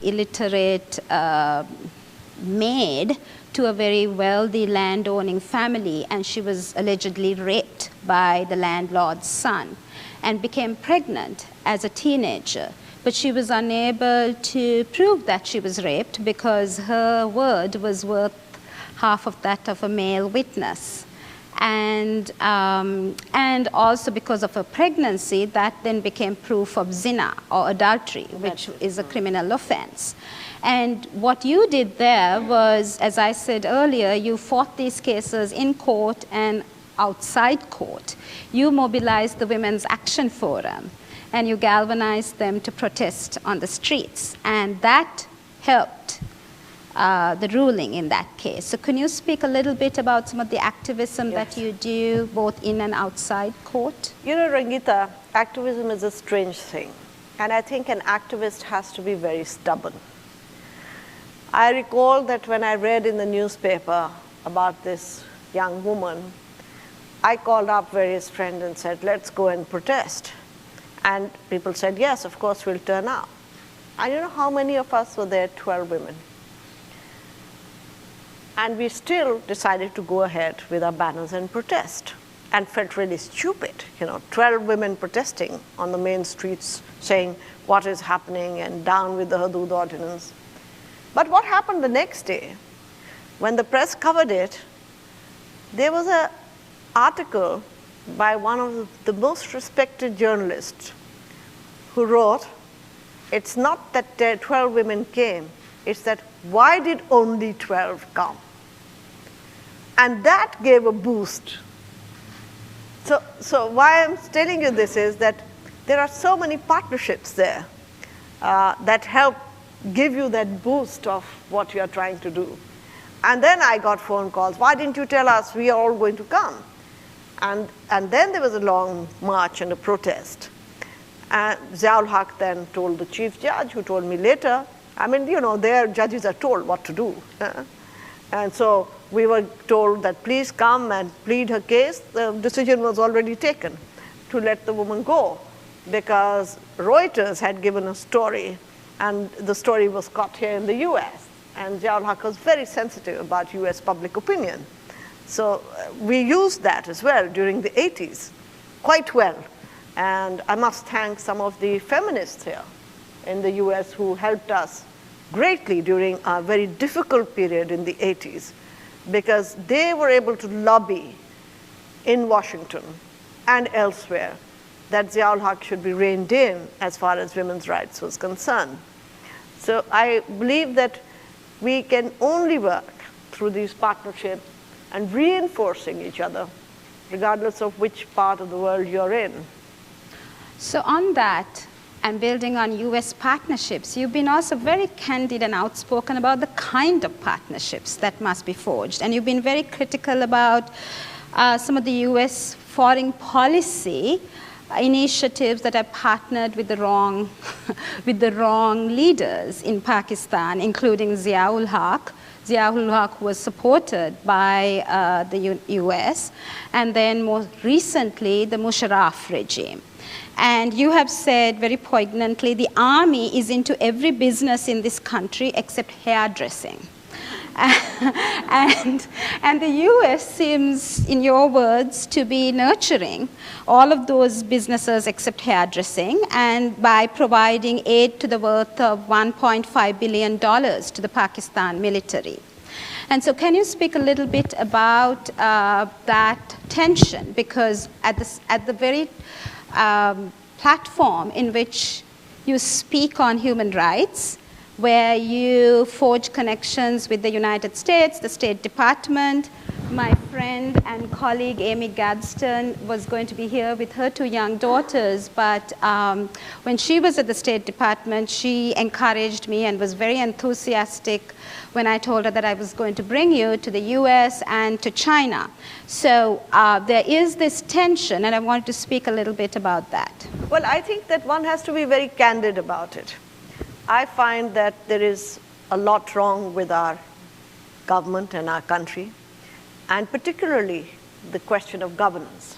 illiterate maid to a very wealthy landowning family, and she was allegedly raped by the landlord's son and became pregnant as a teenager. But she was unable to prove that she was raped because her word was worth half of that of a male witness. And also because of her pregnancy, that then became proof of zina or adultery, which is a criminal offense. And what you did there was, as I said earlier, you fought these cases in court and outside court. You mobilized the Women's Action Forum, and you galvanized them to protest on the streets. And that helped the ruling in that case. So can you speak a little bit about some of the activism that you do, both in and outside court? You know, Rangita, activism is a strange thing. And I think an activist has to be very stubborn. I recall that when I read in the newspaper about this young woman, I called up various friends and said, let's go and protest. And people said, yes, of course, we'll turn out. And you know how many of us were there? 12 women. And we still decided to go ahead with our banners and protest, and felt really stupid, 12 women protesting on the main streets saying what is happening and down with the Hudud ordinance. But what happened the next day, when the press covered it, there was an article by one of the most respected journalists who wrote, it's not that 12 women came, it's that why did only 12 come? And that gave a boost. So why I'm telling you this is that there are so many partnerships there that help give you that boost of what you are trying to do. And then I got phone calls, why didn't you tell us we are all going to come? And then there was a long march and a protest. And Ziaul Haq then told the chief judge, who told me later, I mean, their judges are told what to do. And so we were told that please come and plead her case. The decision was already taken to let the woman go because Reuters had given a story, and the story was caught here in the US. And Ziaul Haq was very sensitive about US public opinion. So we used that as well during the 80s, quite well. And I must thank some of the feminists here in the US who helped us greatly during a very difficult period in the 80s, because they were able to lobby in Washington and elsewhere that Ziaul Haq should be reined in as far as women's rights was concerned. So I believe that we can only work through these partnerships and reinforcing each other, regardless of which part of the world you're in. So on that, and building on US partnerships, you've been also very candid and outspoken about the kind of partnerships that must be forged. And you've been very critical about some of the US foreign policy initiatives that have partnered with the wrong, with the wrong leaders in Pakistan, including Ziaul Haq. Ziaul Haq was supported by the US, and then more recently, the Musharraf regime. And you have said very poignantly, the army is into every business in this country except hairdressing. And the US seems, in your words, to be nurturing all of those businesses except hairdressing, and by providing aid to the worth of $1.5 billion to the Pakistan military. And so can you speak a little bit about that tension? Because at the very platform in which you speak on human rights, where you forge connections with the United States, the State Department. My friend and colleague Amy Gadsden was going to be here with her 2 young daughters, but when she was at the State Department, she encouraged me and was very enthusiastic when I told her that I was going to bring you to the US and to China. So there is this tension, and I wanted to speak a little bit about that. Well, I think that one has to be very candid about it. I find that there is a lot wrong with our government and our country, and particularly the question of governance.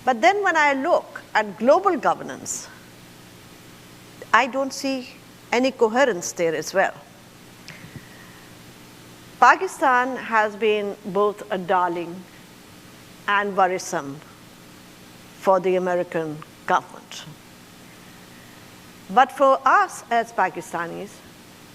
But then when I look at global governance, I don't see any coherence there as well. Pakistan has been both a darling and worrisome for the American government. But for us as Pakistanis,